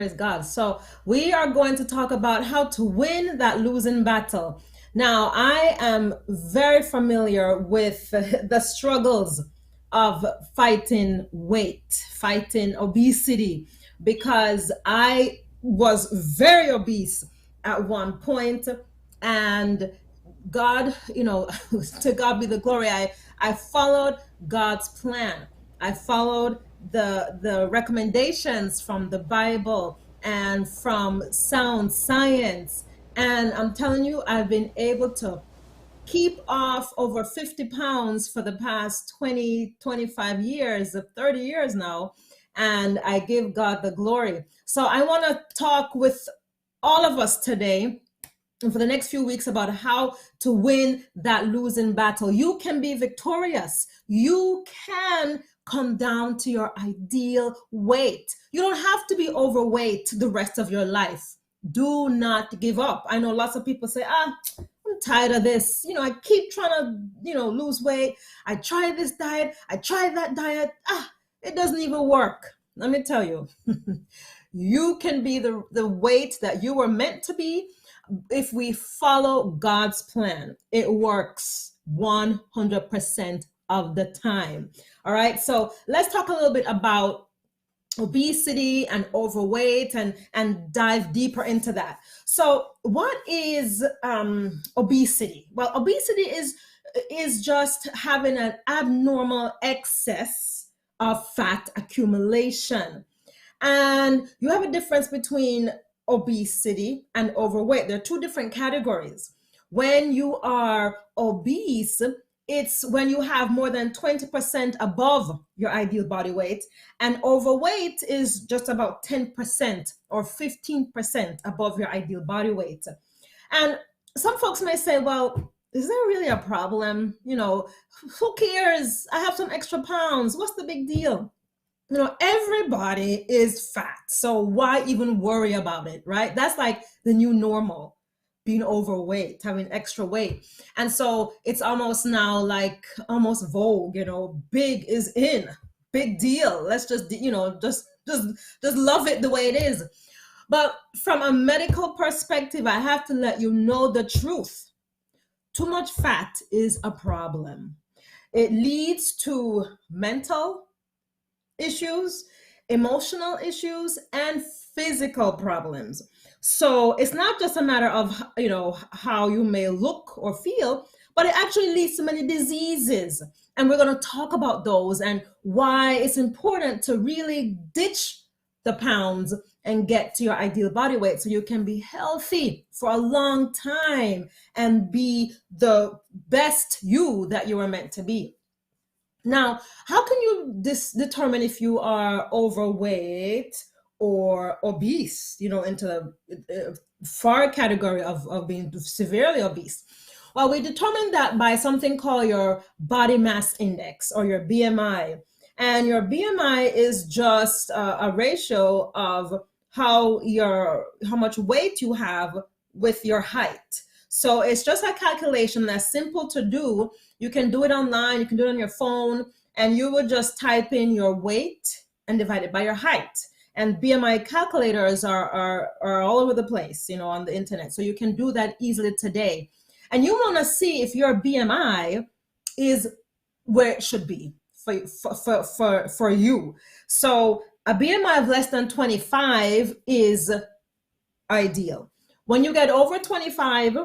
Praise God. So we are going to talk about how to win that losing battle. Now, I am very familiar with the struggles of fighting weight, fighting obesity, because I was very obese at one point, and God, to God be the glory. I followed God's plan. I followed the recommendations from the Bible and from sound science. And I'm telling you, I've been able to keep off over 50 pounds for the past 20, 25 years, 30 years now. And I give God the glory. So I want to talk with all of us today and for the next few weeks about how to win that losing battle. You can be victorious. You can come down to your ideal weight. You don't have to be overweight the rest of your life. Do not give up. I know lots of people say, I'm tired of this. I keep trying to, lose weight. I try this diet. I try that diet. It doesn't even work. Let me tell you, you can be the weight that you were meant to be if we follow God's plan. It works 100% of the time. All right. So let's talk a little bit about obesity and overweight and dive deeper into that. So what is obesity? Well, obesity is just having an abnormal excess of fat accumulation. And you have a difference between obesity and overweight. There are two different categories. When you are obese, it's when you have more than 20% above your ideal body weight, and overweight is just about 10% or 15% above your ideal body weight. And some folks may say, well, is there really a problem? Who cares? I have some extra pounds. What's the big deal? Everybody is fat. So why even worry about it, right? That's like the new normal, being overweight, having extra weight. And so it's almost now like almost vogue, big is in, big deal. Let's just love it the way it is. But from a medical perspective, I have to let you know the truth. Too much fat is a problem. It leads to mental issues, emotional issues, and physical problems. So it's not just a matter of, how you may look or feel, but it actually leads to many diseases. And we're going to talk about those and why it's important to really ditch the pounds and get to your ideal body weight so you can be healthy for a long time and be the best you that you were meant to be. Now, how can you determine if you are overweight or obese, into the far category of being severely obese? Well, we determine that by something called your body mass index or your BMI. And your BMI is just a ratio of how much weight you have with your height. So it's just a calculation that's simple to do. You can do it online, you can do it on your phone, and you would just type in your weight and divide it by your height. And BMI calculators are all over the place, on the internet. So you can do that easily today. And you want to see if your BMI is where it should be for you. So a BMI of less than 25 is ideal. When you get over 25,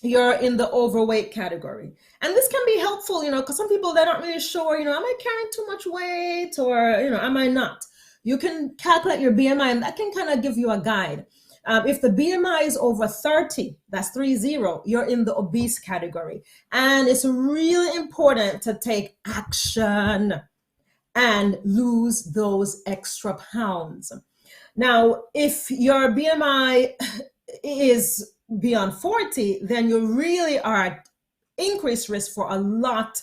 you're in the overweight category. And this can be helpful, because some people, they're not really sure, am I carrying too much weight or, am I not? You can calculate your BMI and that can kind of give you a guide. If the BMI is over 30, that's 30, you're in the obese category. And it's really important to take action and lose those extra pounds. Now, if your BMI is beyond 40, then you really are at increased risk for a lot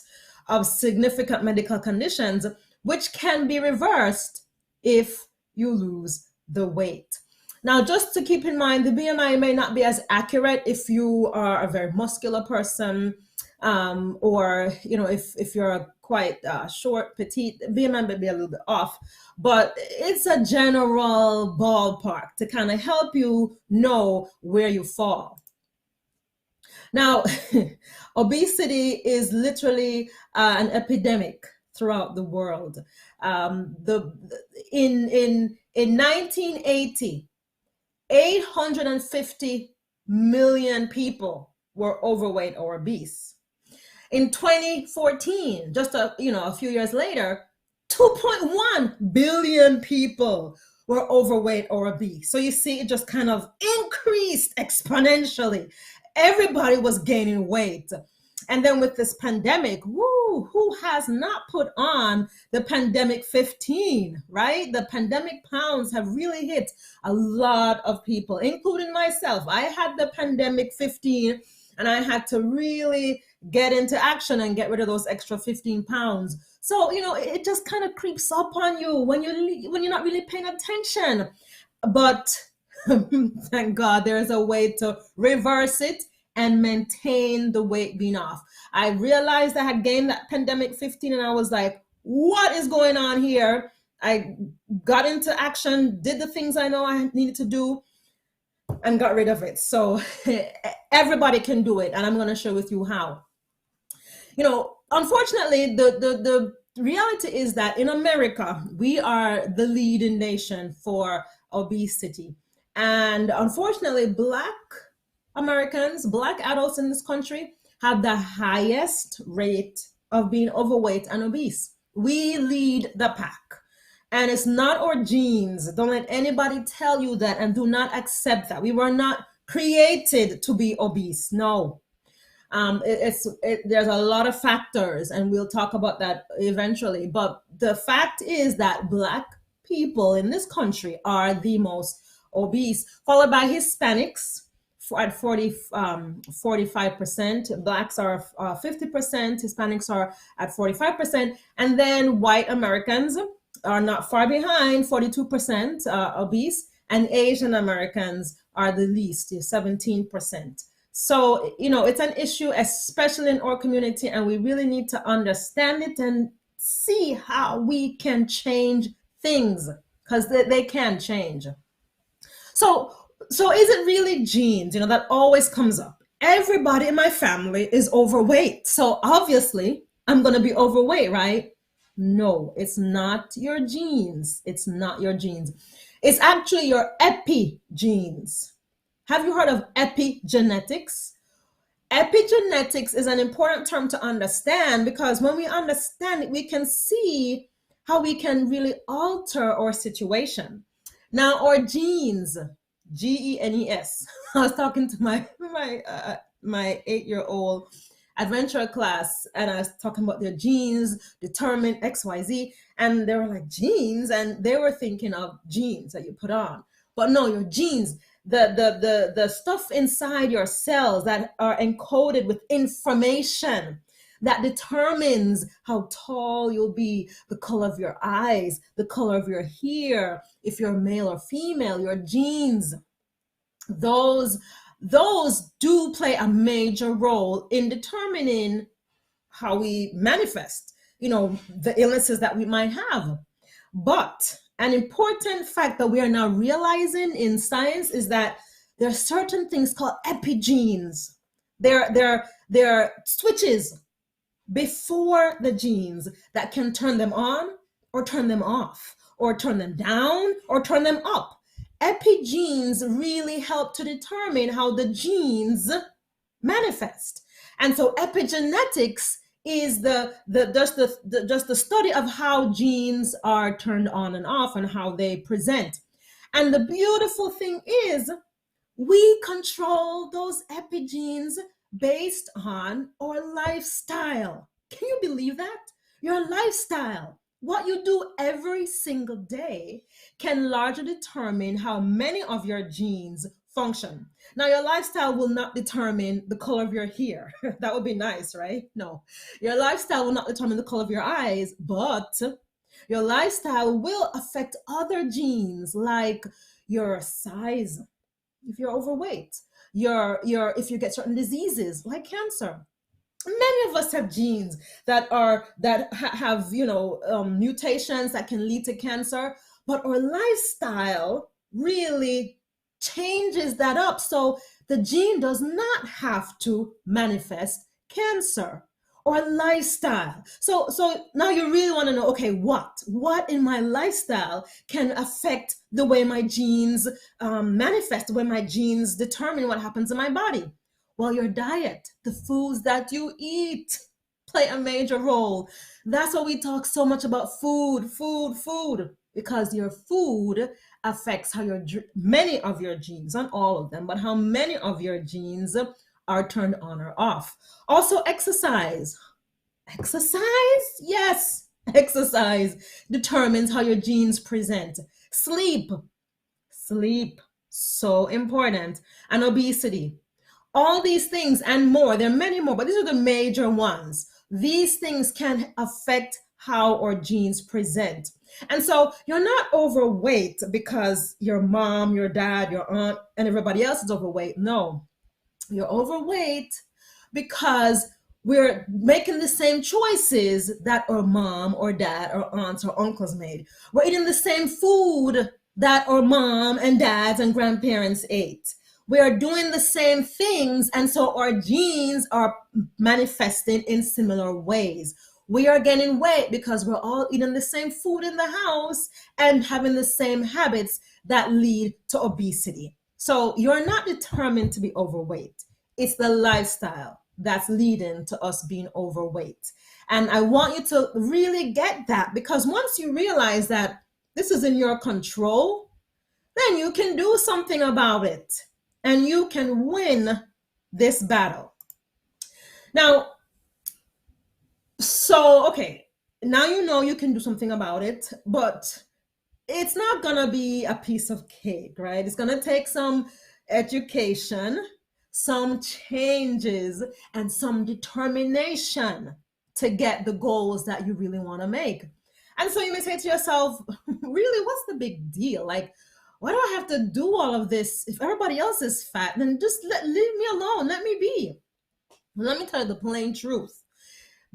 of significant medical conditions, which can be reversed if you lose the weight. Now, just to keep in mind, the BMI may not be as accurate if you are a very muscular person, or if you're quite short, petite. BMI may be a little bit off, but it's a general ballpark to kind of help you know where you fall. Now, obesity is literally an epidemic throughout the world. The in 1980, 850 million people were overweight or obese. In 2014, just a few years later, 2.1 billion people were overweight or obese. So you see, it just kind of increased exponentially. Everybody was gaining weight. And then with this pandemic, woo, who has not put on the pandemic 15, right? The pandemic pounds have really hit a lot of people, including myself. I had the pandemic 15 and I had to really get into action and get rid of those extra 15 pounds. So, it just kind of creeps up on you when you're not really paying attention. But thank God there's a way to reverse it and maintain the weight being off. I realized I had gained that pandemic 15 and I was like, what is going on here? I got into action, did the things I know I needed to do, and got rid of it. So everybody can do it, and I'm going to share with you how. Unfortunately, the reality is that in America, we are the leading nation for obesity. And unfortunately, Black Americans, Black adults in this country have the highest rate of being overweight and obese. We lead the pack. And it's not our genes. Don't let anybody tell you that, and do not accept that. We were not created to be obese. No. There's a lot of factors, and we'll talk about that eventually. But the fact is that Black people in this country are the most obese, followed by Hispanics at 45%. Blacks are 50%. Hispanics are at 45%. And then white Americans are not far behind, 42% obese. And Asian Americans are the least, 17%. So, it's an issue, especially in our community, and we really need to understand it and see how we can change things, because they can change. So is it really genes? That always comes up. Everybody in my family is overweight. So obviously I'm going to be overweight, right? No, it's not your genes. It's not your genes. It's actually your epigenes. Have you heard of epigenetics? Epigenetics is an important term to understand, because when we understand it, we can see how we can really alter our situation. Now, our genes, GENES. I was talking to my 8-year-old adventure class, and I was talking about their genes determine XYZ, and they were like, genes, and they were thinking of genes that you put on. But no, your genes, the stuff inside your cells that are encoded with information that determines how tall you'll be, the color of your eyes, the color of your hair, if you're male or female, your genes, those do play a major role in determining how we manifest, the illnesses that we might have. But an important fact that we are now realizing in science is that there are certain things called epigenes. They're switches before the genes that can turn them on or turn them off, or turn them down or turn them up. Epigenes really help to determine how the genes manifest. And so epigenetics is just the study of how genes are turned on and off and how they present. And the beautiful thing is, we control those epigenes based on our lifestyle. Can you believe that? Your lifestyle, what you do every single day, can largely determine how many of your genes function. Now, your lifestyle will not determine the color of your hair. That would be nice, right? No, your lifestyle will not determine the color of your eyes, but your lifestyle will affect other genes, like your size, if you're overweight, your if you get certain diseases like cancer, Many of us have genes have mutations that can lead to cancer, but our lifestyle really changes that up. So the gene does not have to manifest cancer or lifestyle. So now you really want to know, okay, what in my lifestyle can affect the way my genes manifest, the way my genes determine what happens in my body? Well, your diet, the foods that you eat, play a major role. That's why we talk so much about food, because your food affects how many of your genes, not all of them, but how many of your genes are turned on or off. Also, exercise. Exercise? Yes, exercise determines how your genes present. Sleep. Sleep, so important. And obesity. All these things and more, there are many more, but these are the major ones. These things can affect how our genes present. And so you're not overweight because your mom, your dad, your aunt, and everybody else is overweight. No, you're overweight because we're making the same choices that our mom or dad or aunts or uncles made. We're eating the same food that our mom and dads and grandparents ate. We are doing the same things, and so our genes are manifesting in similar ways. We are gaining weight because we're all eating the same food in the house and having the same habits that lead to obesity. So you're not determined to be overweight. It's the lifestyle that's leading to us being overweight. And I want you to really get that, because once you realize that this is in your control, then you can do something about it and you can win this battle. Now, okay, now you know you can do something about it, but it's not gonna be a piece of cake, right? It's gonna take some education, some changes, and some determination to get the goals that you really want to make. And so you may say to yourself, really, what's the big deal? Like, why do I have to do all of this? If everybody else is fat, then just leave me alone, let me be. Let me tell you the plain truth.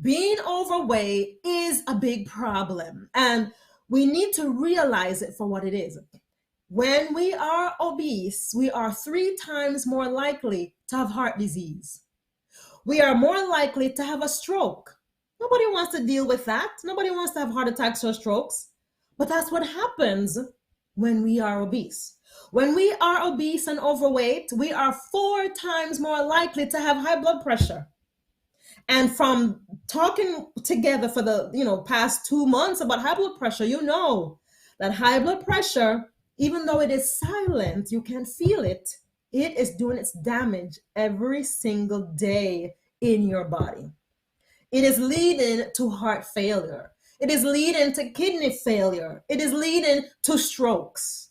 Being overweight is a big problem, and we need to realize it for what it is. When we are obese, we are 3 times more likely to have heart disease. We are more likely to have a stroke. Nobody wants to deal with that. Nobody wants to have heart attacks or strokes. But that's what happens when we are obese. When we are obese and overweight, we are 4 times more likely to have high blood pressure. And from talking together for the past 2 months about high blood pressure, you know that high blood pressure, even though it is silent, you can feel it. It is doing its damage every single day in your body. It is leading to heart failure. It is leading to kidney failure. It is leading to strokes.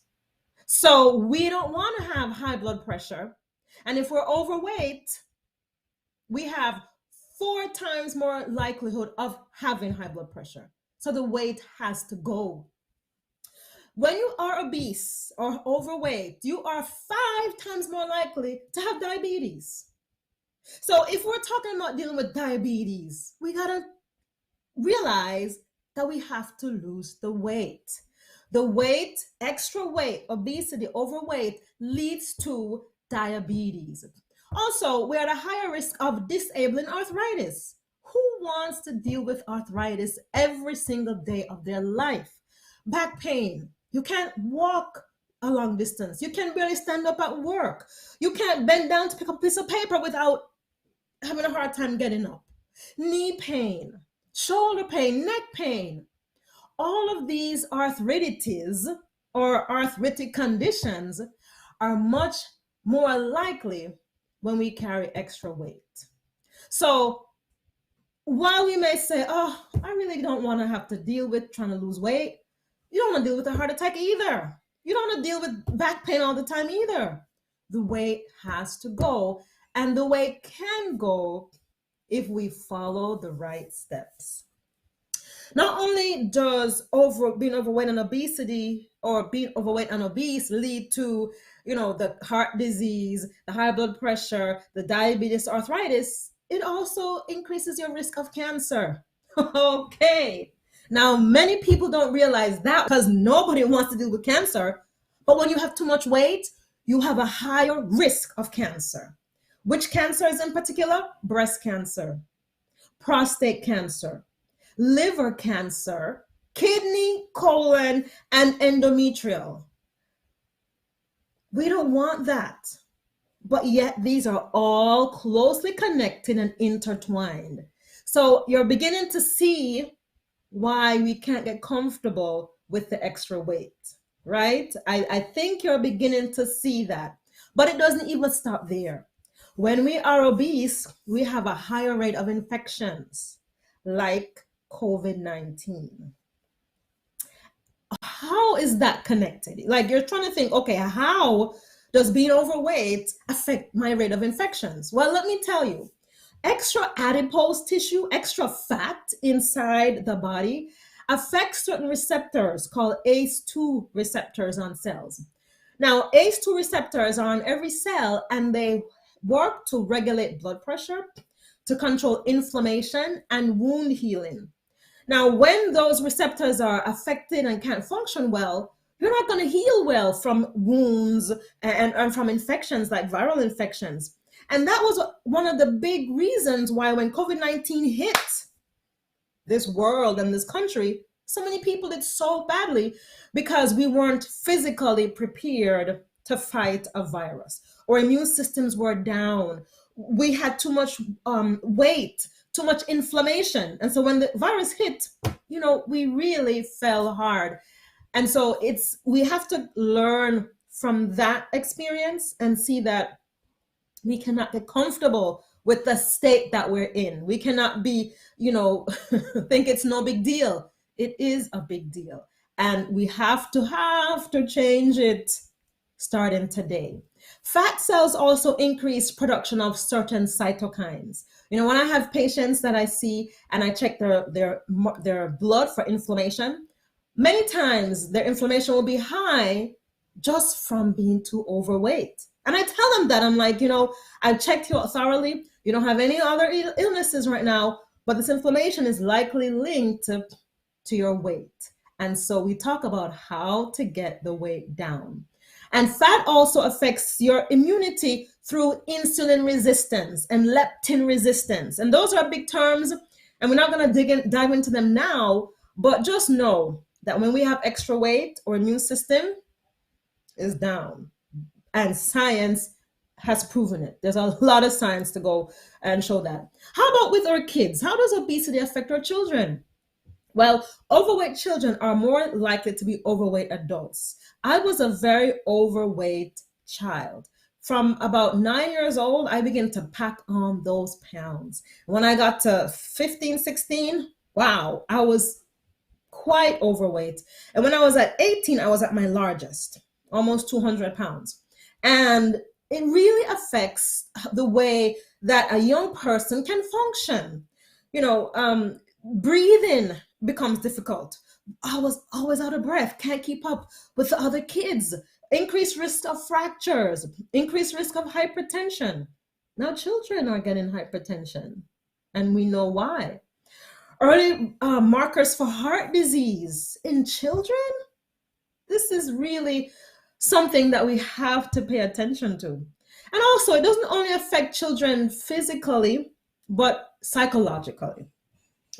So we don't want to have high blood pressure. And if we're overweight, we have 4 times more likelihood of having high blood pressure. So the weight has to go. When you are obese or overweight, you are 5 times more likely to have diabetes. So if we're talking about dealing with diabetes, we gotta realize that we have to lose the weight. The weight, extra weight, obesity, overweight leads to diabetes. Also, we're at a higher risk of disabling arthritis. Who wants to deal with arthritis every single day of their life? Back pain. You can't walk a long distance. You can barely stand up at work. You can't bend down to pick up a piece of paper without having a hard time getting up. Knee pain, shoulder pain, neck pain. All of these arthritis or arthritic conditions are much more likely when we carry extra weight. So while we may say, oh, I really don't want to have to deal with trying to lose weight, you don't want to deal with a heart attack either. You don't want to deal with back pain all the time either. The weight has to go, and the weight can go if we follow the right steps. Not only does being overweight and obesity or being overweight and obese lead to, the heart disease, the high blood pressure, the diabetes, arthritis, it also increases your risk of cancer. Okay. Now, many people don't realize that because nobody wants to deal with cancer. But when you have too much weight, you have a higher risk of cancer. Which cancers in particular? Breast cancer, prostate cancer, liver cancer, kidney, colon, and endometrial. We don't want that. But yet, these are all closely connected and intertwined. So you're beginning to see why we can't get comfortable with the extra weight, right? I think you're beginning to see that. But it doesn't even stop there. When we are obese, we have a higher rate of infections like COVID-19. How is that connected? Like you're trying to think, okay, how does being overweight affect my rate of infections? Well, let me tell you, extra adipose tissue, extra fat inside the body affects certain receptors called ACE2 receptors on cells. Now, ACE2 receptors are on every cell and they work to regulate blood pressure, to control inflammation and wound healing. Now, when those receptors are affected and can't function well, you're not going to heal well from wounds and from infections like viral infections. And that was one of the big reasons why when COVID-19 hit this world and this country, so many people did so badly because we weren't physically prepared to fight a virus. Our immune systems were down. We had too much weight, too much inflammation. And so when the virus hit, we really fell hard. And so we have to learn from that experience and see that we cannot get comfortable with the state that we're in. We cannot be, think it's no big deal. It is a big deal. And we have to change it starting today. Fat cells also increase production of certain cytokines. When I have patients that I see and I check their blood for inflammation, many times their inflammation will be high just from being too overweight. And I tell them that, I'm like, I've checked you thoroughly. You don't have any other illnesses right now, but this inflammation is likely linked to your weight. And so we talk about how to get the weight down. And fat also affects your immunity through insulin resistance and leptin resistance. And those are big terms, and we're not going to dive into them now, but just know that when we have extra weight, our immune system is down. And science has proven it. There's a lot of science to go and show that. How about with our kids? How does obesity affect our children? Well, overweight children are more likely to be overweight adults. I was a very overweight child. From about 9 years old, I began to pack on those pounds. When I got to 15, 16, wow, I was quite overweight. And when I was at 18, I was at my largest, almost 200 pounds. And it really affects the way that a young person can function. Breathing becomes difficult. I was always out of breath, can't keep up with the other kids. Increased risk of fractures, increased risk of hypertension. Now children are getting hypertension, and we know why. Early markers for heart disease in children. This is really something that we have to pay attention to. And also, it doesn't only affect children physically, but psychologically.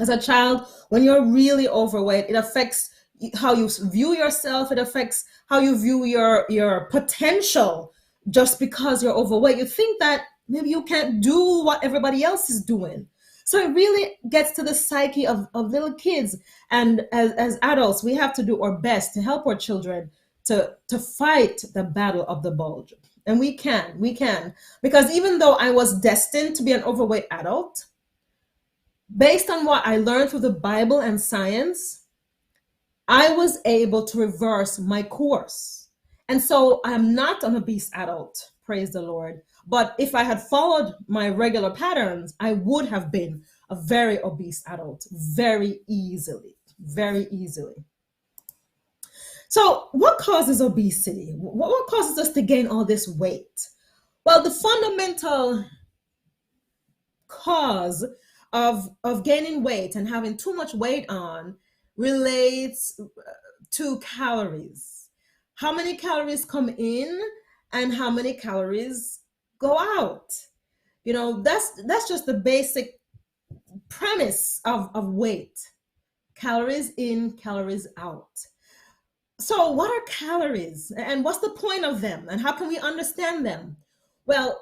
As a child, when you're really overweight, it affects how you view yourself. It affects how you view your potential. Just because you're overweight, you think that maybe you can't do what everybody else is doing. So it really gets to the psyche of little kids. And as adults, we have to do our best to help our children to fight the battle of the bulge. And we can. Because even though I was destined to be an overweight adult, based on what I learned through the Bible and science, I was able to reverse my course. And so I'm not an obese adult, praise the Lord. But if I had followed my regular patterns, I would have been a very obese adult very easily. So what causes obesity? What causes us to gain all this weight? Well, the fundamental cause of gaining weight and having too much weight on relates to calories. How many calories come in and how many calories go out? That's just the basic premise of weight. Calories in, calories out. So, what are calories and what's the point of them and how can we understand them? Well,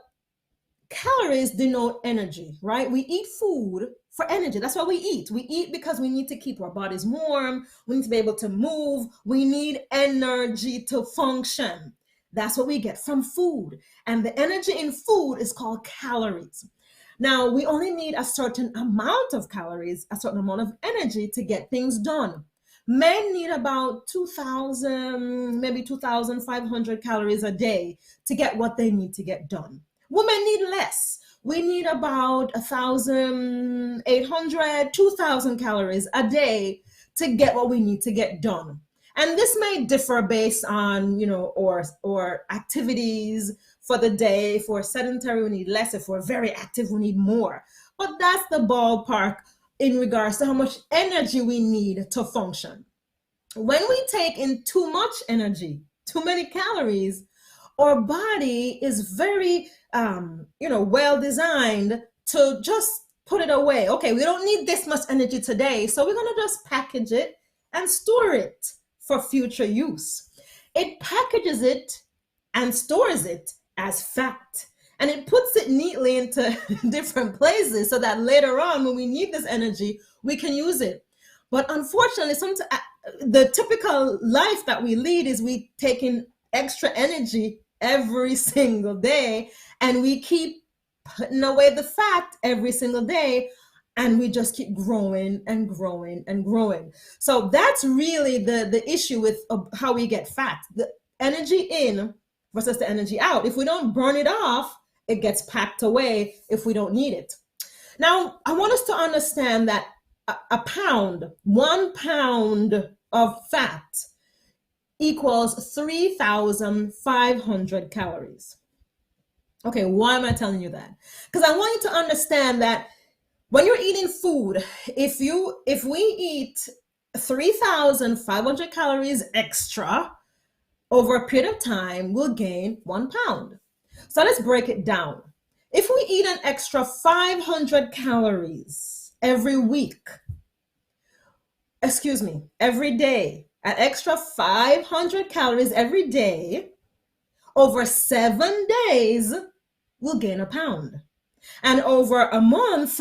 calories denote energy, right? We eat food for energy. That's why we eat. We eat because we need to keep our bodies warm. We need to be able to move. We need energy to function. That's what we get from food. And the energy in food is called calories. Now, we only need a certain amount of calories, a certain amount of energy to get things done. Men need about 2,000, maybe 2,500 calories a day to get what they need to get done. Women need less. We need about 1,800, 2,000 calories a day to get what we need to get done. And this may differ based on, or activities for the day. If we're sedentary, we need less. If we're very active, we need more. But that's the ballpark in regards to how much energy we need to function. When we take in too much energy, too many calories, our body is very, well designed to just put it away. Okay, we don't need this much energy today, so we're going to just package it and store it for future use. It packages it and stores it as fat. And it puts it neatly into different places so that later on, when we need this energy, we can use it. But unfortunately, sometimes the typical life that we lead is we take in extra energy every single day, and we keep putting away the fat every single day, and we just keep growing and growing and growing. So that's really the issue with how we get fat. The energy in versus the energy out. If we don't burn it off, it gets packed away if we don't need it. Now, I want us to understand that a pound, 1 pound of fat equals 3,500 calories. Okay, why am I telling you that? Because I want you to understand that when you're eating food, if we eat 3,500 calories extra over a period of time, we'll gain 1 pound. So let's break it down. If we eat an extra 500 calories every week, every day, an extra 500 calories every day, over 7 days, we'll gain a pound. And over a month,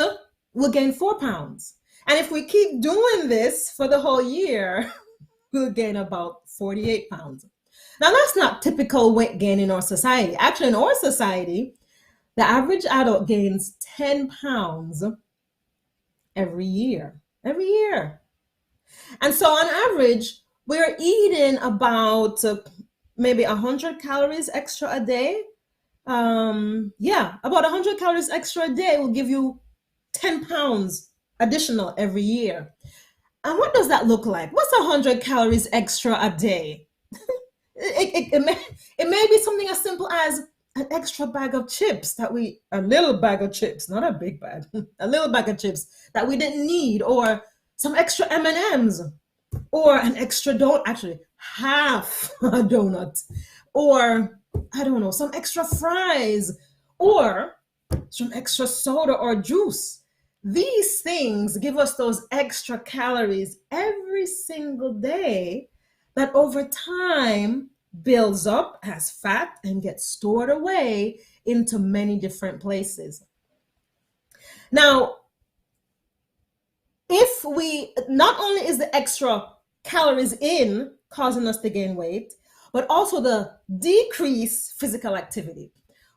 we'll gain 4 pounds. And if we keep doing this for the whole year, we'll gain about 48 pounds. Now, that's not typical weight gain in our society. Actually, in our society, the average adult gains 10 pounds every year. Every year. And so on average, we're eating about maybe 100 calories extra a day. About 100 calories extra a day will give you 10 pounds additional every year. And what does that look like? What's 100 calories extra a day? It may be something as simple as an extra bag of chips a little bag of chips, not a big bag, a little bag of chips that we didn't need, or some extra M&Ms, or an extra donut, actually half a donut, or I don't know, some extra fries, or some extra soda or juice. These things give us those extra calories every single day that over time builds up as fat and gets stored away into many different places. Now, if we, not only is the extra calories in causing us to gain weight, but also the decreased physical activity.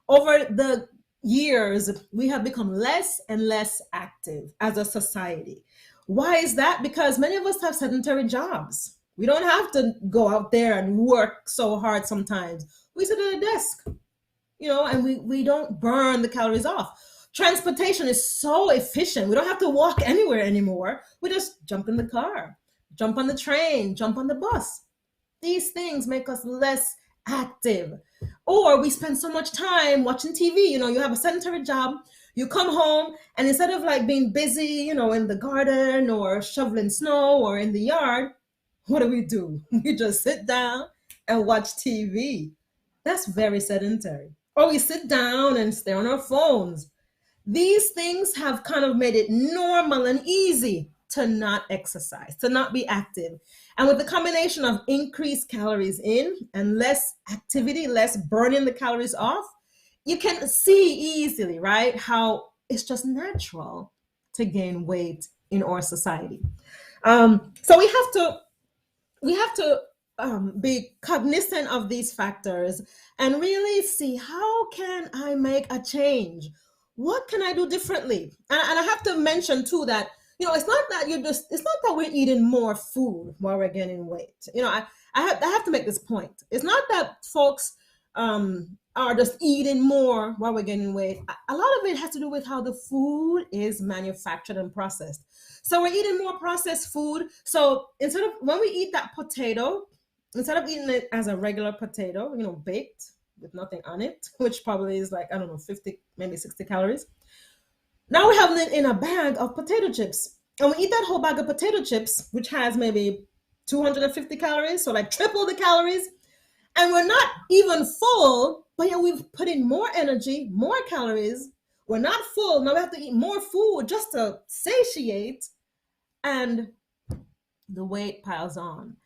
Over the years, we have become less and less active as a society. Why is that? Because many of us have sedentary jobs. We don't have to go out there and work so hard sometimes. We sit at a desk, and we don't burn the calories off. Transportation is so efficient. We don't have to walk anywhere anymore. We just jump in the car, jump on the train, jump on the bus. These things make us less active. Or we spend so much time watching TV. You have a sedentary job. You come home, and instead of like being busy, in the garden or shoveling snow or in the yard, what do? We just sit down and watch TV. That's very sedentary. Or we sit down and stay on our phones. These things have kind of made it normal and easy to not exercise, to not be active. And with the combination of increased calories in and less activity, less burning the calories off, you can see easily, right, how it's just natural to gain weight in our society. So we have to be cognizant of these factors and really see, how can I make a change? What can I do differently? And I have to mention too that it's not that it's not that we're eating more food while we're gaining weight. I have to make this point. It's not that folks are just eating more while we're gaining weight. A lot of it has to do with how the food is manufactured and processed. So we're eating more processed food. So instead of, when we eat that potato, instead of eating it as a regular potato, baked with nothing on it, which probably is like, I don't know, 50, maybe 60 calories. Now we're having it in a bag of potato chips. And we eat that whole bag of potato chips, which has maybe 250 calories, so like triple the calories. And we're not even full, but yet we've put in more energy, more calories. We're not full. Now we have to eat more food just to satiate. And the weight piles on.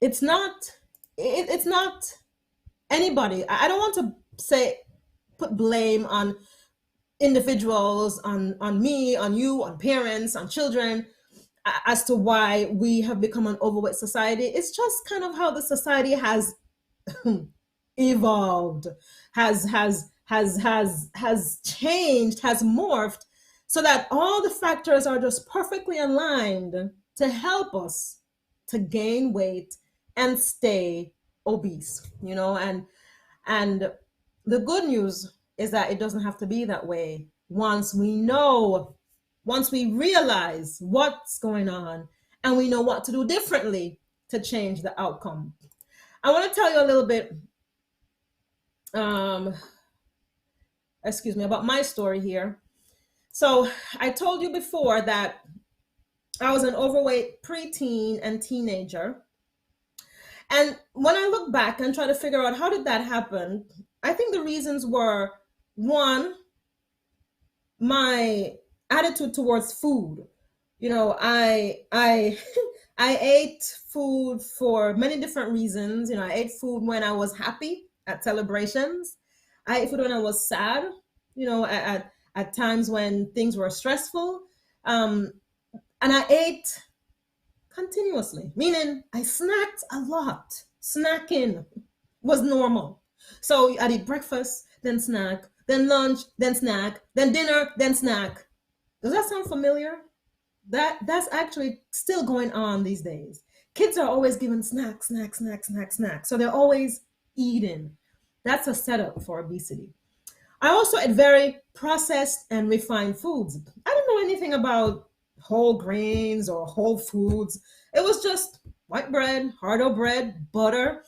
It's not anybody. I don't want to put blame on individuals, on me, on you, on parents, on children, as to why we have become an overweight society. It's just kind of how the society has evolved, has changed, has morphed, so that all the factors are just perfectly aligned to help us to gain weight and stay obese. And the good news is that it doesn't have to be that way once we realize what's going on and we know what to do differently to change the outcome. I want to tell you a little bit, about my story here. So I told you before that I was an overweight preteen and teenager. And when I look back and try to figure out how did that happen, I think the reasons were, one, my attitude towards food. I I ate food for many different reasons. I ate food when I was happy at celebrations. I ate food when I was sad, at times when things were stressful. And I ate continuously, meaning I snacked a lot. Snacking was normal. So I'd eat breakfast, then snack, then lunch, then snack, then dinner, then snack. Does that sound familiar? That's actually still going on these days. Kids are always given snack, snack, snack, snack, snack. So they're always eating. That's a setup for obesity. I also ate very processed and refined foods. I didn't know anything about whole grains or whole foods. It was just white bread, hardo bread, butter,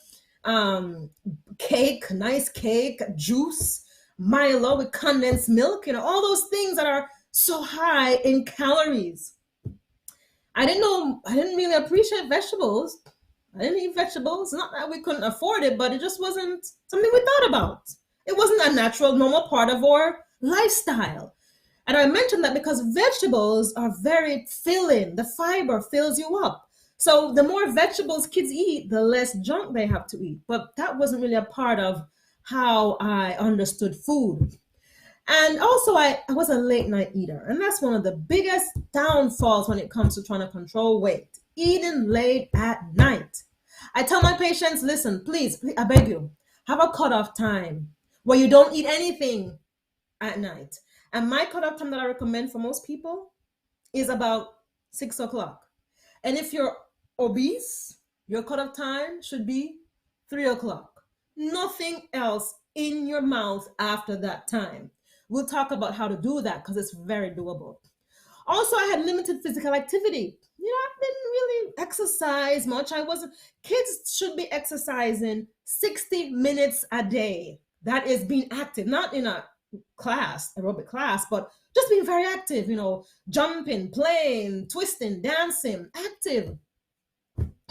cake, nice cake, juice, Milo with condensed milk, all those things that are so high in calories. I didn't really appreciate vegetables. I didn't eat vegetables. Not that we couldn't afford it, but it just wasn't something we thought about. It wasn't a natural, normal part of our lifestyle. And I mentioned that because vegetables are very filling. The fiber fills you up. So the more vegetables kids eat, the less junk they have to eat. But that wasn't really a part of how I understood food. And also, I was a late night eater. And that's one of the biggest downfalls when it comes to trying to control weight. Eating late at night. I tell my patients, listen, please, I beg you, have a cutoff time where you don't eat anything at night. And my cutoff time that I recommend for most people is about 6 o'clock. And if you're obese, your cutoff time should be 3 o'clock. Nothing else in your mouth after that time. We'll talk about how to do that because it's very doable. Also, I had limited physical activity. I didn't really exercise much. Kids should be exercising 60 minutes a day. That is being active, not in a class, aerobic class, but just being very active, jumping, playing, twisting, dancing, active.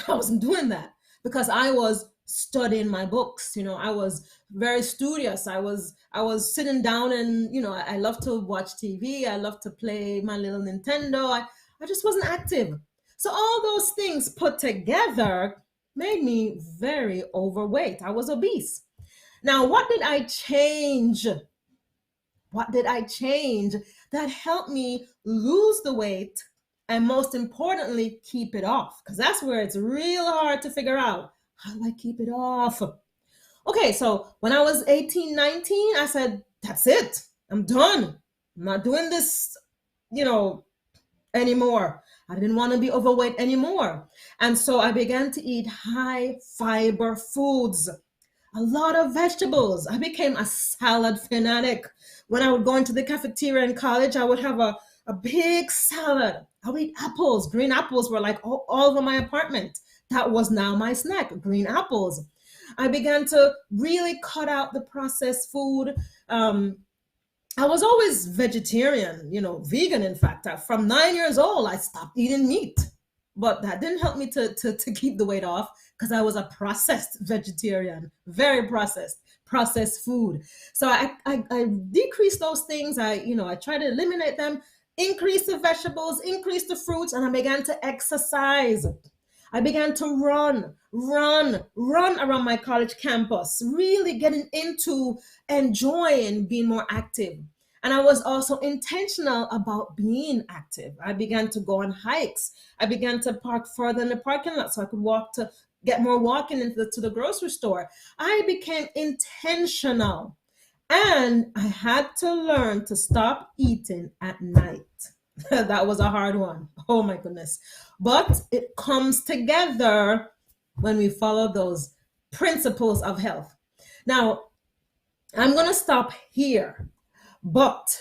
I wasn't doing that because I was studying my books. I was very studious. I was sitting down and I love to watch TV. I love to play my little Nintendo. I just wasn't active. So all those things put together made me very overweight. I was obese. Now, what did I change? What did I change that helped me lose the weight and most importantly, keep it off? Because that's where it's real hard to figure out, how do I keep it off? Okay, so when I was 18, 19, I said, that's it. I'm done. I'm not doing this, you know, anymore. I didn't want to be overweight anymore. And so I began to eat high fiber foods, a lot of vegetables. I became a salad fanatic. When I would go into the cafeteria in college, I would have a big salad. I would eat apples. Green apples were like all over my apartment. That was now my snack, green apples. I began to really cut out the processed food. I was always vegetarian, vegan, in fact. From 9 years old, I stopped eating meat. But that didn't help me to keep the weight off because I was a processed vegetarian, very processed food. So I decreased those things. I tried to eliminate them, increase the vegetables, increase the fruits, and I began to exercise. I began to run around my college campus, really getting into enjoying being more active. And I was also intentional about being active. I began to go on hikes. I began to park further in the parking lot so I could walk to get more walking to the grocery store. I became intentional. And I had to learn to stop eating at night. That was a hard one. Oh my goodness. But it comes together when we follow those principles of health. Now, I'm going to stop here. But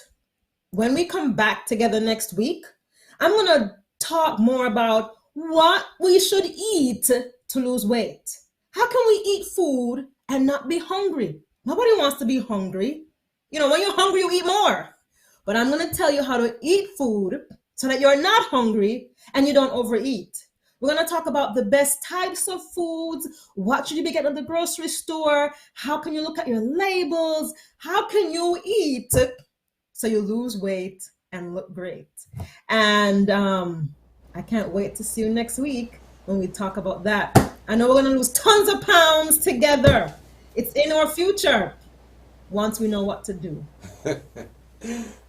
when we come back together next week, I'm going to talk more about what we should eat to lose weight. How can we eat food and not be hungry? Nobody wants to be hungry. When you're hungry, you eat more. But I'm going to tell you how to eat food so that you're not hungry and you don't overeat. We're going to talk about the best types of foods. What should you be getting at the grocery store? How can you look at your labels? How can you eat so you lose weight and look great? And I can't wait to see you next week when we talk about that. I know we're going to lose tons of pounds together. It's in our future once we know what to do.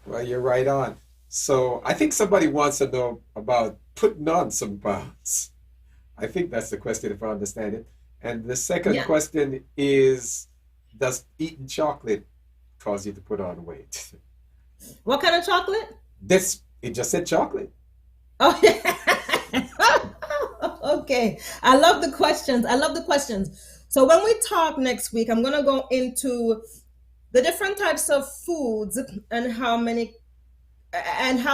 Well, you're right on. So I think somebody wants to know about putting on some pounds. I think that's the question, if I understand it. And the second Yeah. question is, does eating chocolate cause you to put on weight? What kind of chocolate? It just said chocolate. Oh, yeah. Okay. I love the questions. I love the questions. So when we talk next week, I'm going to go into the different types of foods and how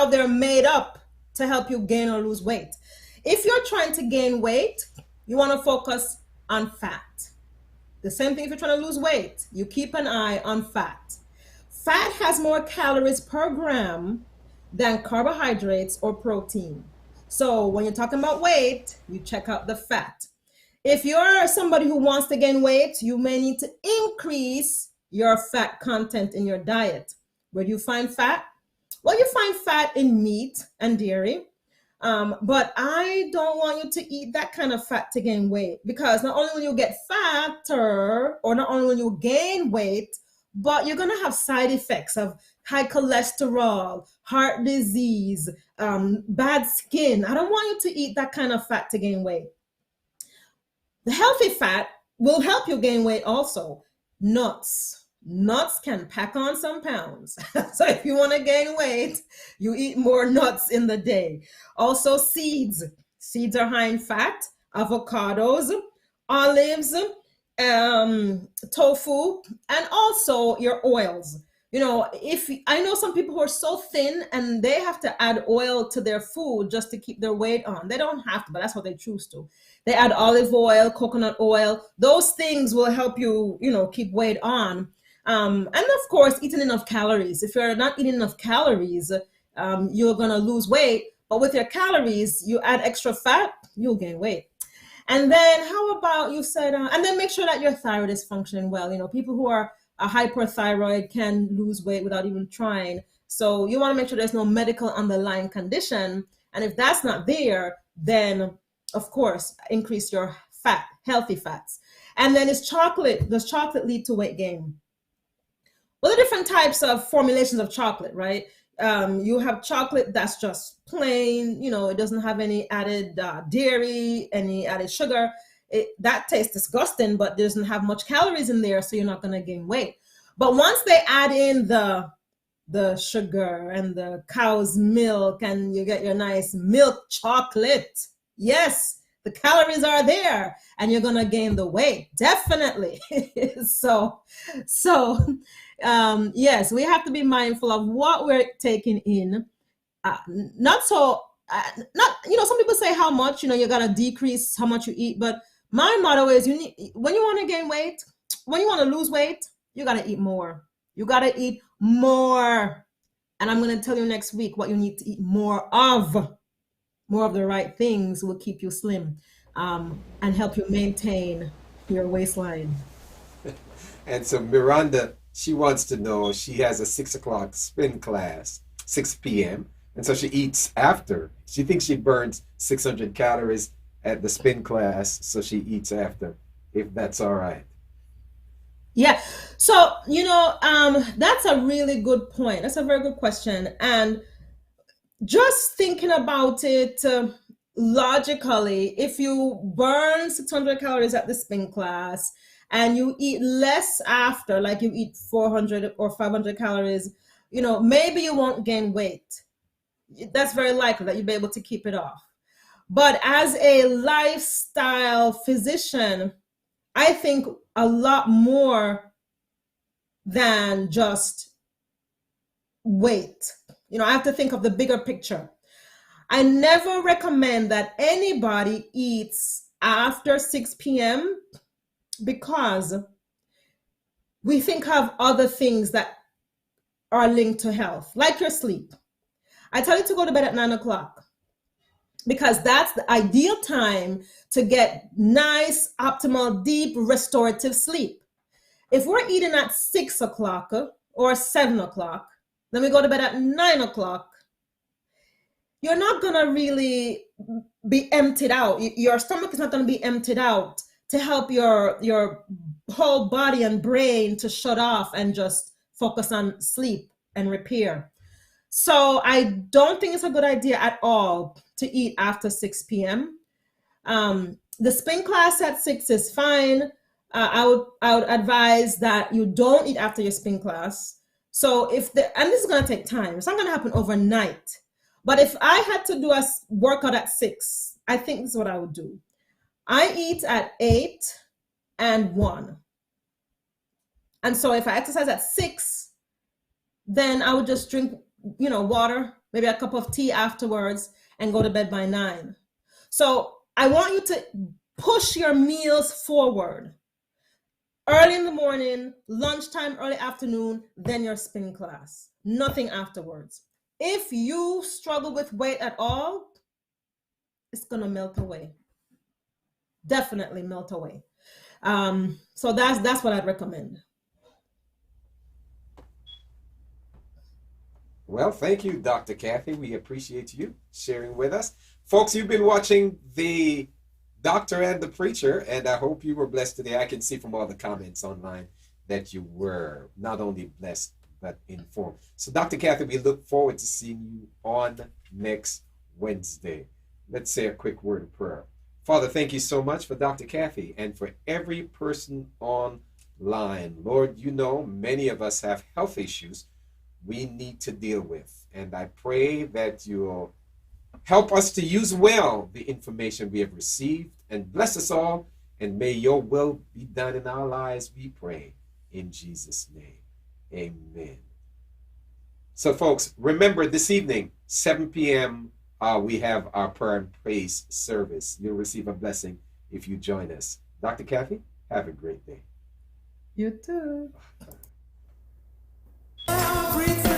they're made up to help you gain or lose weight. If you're trying to gain weight, you want to focus on fat. The same thing if you're trying to lose weight, you keep an eye on fat. Fat has more calories per gram than carbohydrates or protein. So when you're talking about weight, you check out the fat. If you're somebody who wants to gain weight, you may need to increase your fat content in your diet. Where do you find fat? Well, you find fat in meat and dairy. But I don't want you to eat that kind of fat to gain weight, because not only will you get fatter, or not only will you gain weight, but you're going to have side effects of high cholesterol, heart disease, bad skin. I don't want you to eat that kind of fat to gain weight. The healthy fat will help you gain weight also. Nuts. Nuts can pack on some pounds. So if you want to gain weight, you eat more nuts in the day. Also seeds. Seeds are high in fat. Avocados, olives, tofu, and also your oils. If I know some people who are so thin and they have to add oil to their food just to keep their weight on. They don't have to, but that's what they choose to. They add olive oil, coconut oil. Those things will help you, keep weight on. And of course, eating enough calories. If you're not eating enough calories, you're going to lose weight. But with your calories, you add extra fat, you'll gain weight. And then how about you said, and then make sure that your thyroid is functioning well. People who are a hyperthyroid can lose weight without even trying. So you want to make sure there's no medical underlying condition. And if that's not there, then of course, increase your fat, healthy fats. And then is chocolate, does chocolate lead to weight gain? Well, the different types of formulations of chocolate, right? You have chocolate that's just plain, it doesn't have any added dairy, any added sugar. That tastes disgusting, but doesn't have much calories in there, so you're not going to gain weight. But once they add in the sugar and the cow's milk, and you get your nice milk chocolate, yes, the calories are there, and you're going to gain the weight, definitely. So yes, we have to be mindful of what we're taking in. Not so, not, some people say how much, you got to decrease how much you eat. But my motto is, when you want to gain weight, when you want to lose weight, you got to eat more. You got to eat more. And I'm going to tell you next week what you need to eat more of. More of the right things will keep you slim, and help you maintain your waistline. And so Miranda, she wants to know, she has a 6 o'clock spin class, 6 p.m. And so she eats after. She thinks she burns 600 calories at the spin class, so she eats after, if that's all right. Yeah. So, that's a really good point. That's a very good question. And just thinking about it, logically, if you burn 600 calories at the spin class and you eat less after, like you eat 400 or 500 calories, maybe you won't gain weight. That's very likely that you'll be able to keep it off. But as a lifestyle physician, I think a lot more than just weight. I have to think of the bigger picture. I never recommend that anybody eats after 6 p.m. because we think of other things that are linked to health, like your sleep. I tell you to go to bed at 9 o'clock because that's the ideal time to get nice, optimal, deep, restorative sleep. If we're eating at 6 o'clock or 7 o'clock, then we go to bed at 9 o'clock, you're not going to really be emptied out. Your stomach is not going to be emptied out to help your whole body and brain to shut off and just focus on sleep and repair. So I don't think it's a good idea at all to eat after 6 p.m. The spin class at 6 is fine. I would advise that you don't eat after your spin class. So and this is going to take time. It's not going to happen overnight. But if I had to do a workout at 6, I think this is what I would do. I eat at 8 and 1. And so if I exercise at 6, then I would just drink, water, maybe a cup of tea afterwards, and go to bed by 9. So I want you to push your meals forward. Early in the morning, lunchtime, early afternoon, then your spin class. Nothing afterwards. If you struggle with weight at all, it's going to melt away. Definitely melt away. So that's what I'd recommend. Well, thank you, Dr. Kathy. We appreciate you sharing with us. Folks, you've been watching the Doctor and the Preacher, and I hope you were blessed today. I can see from all the comments online that you were not only blessed, but informed. So, Dr. Kathy, we look forward to seeing you on next Wednesday. Let's say a quick word of prayer. Father, thank you so much for Dr. Kathy and for every person online. Lord, you know many of us have health issues we need to deal with. And I pray that you'll help us to use well the information we have received and bless us all. And may your will be done in our lives, we pray. In Jesus' name, amen. So, folks, remember this evening, 7 p.m., we have our prayer and praise service. You'll receive a blessing if you join us. Dr. Kathy, have a great day. You too. Every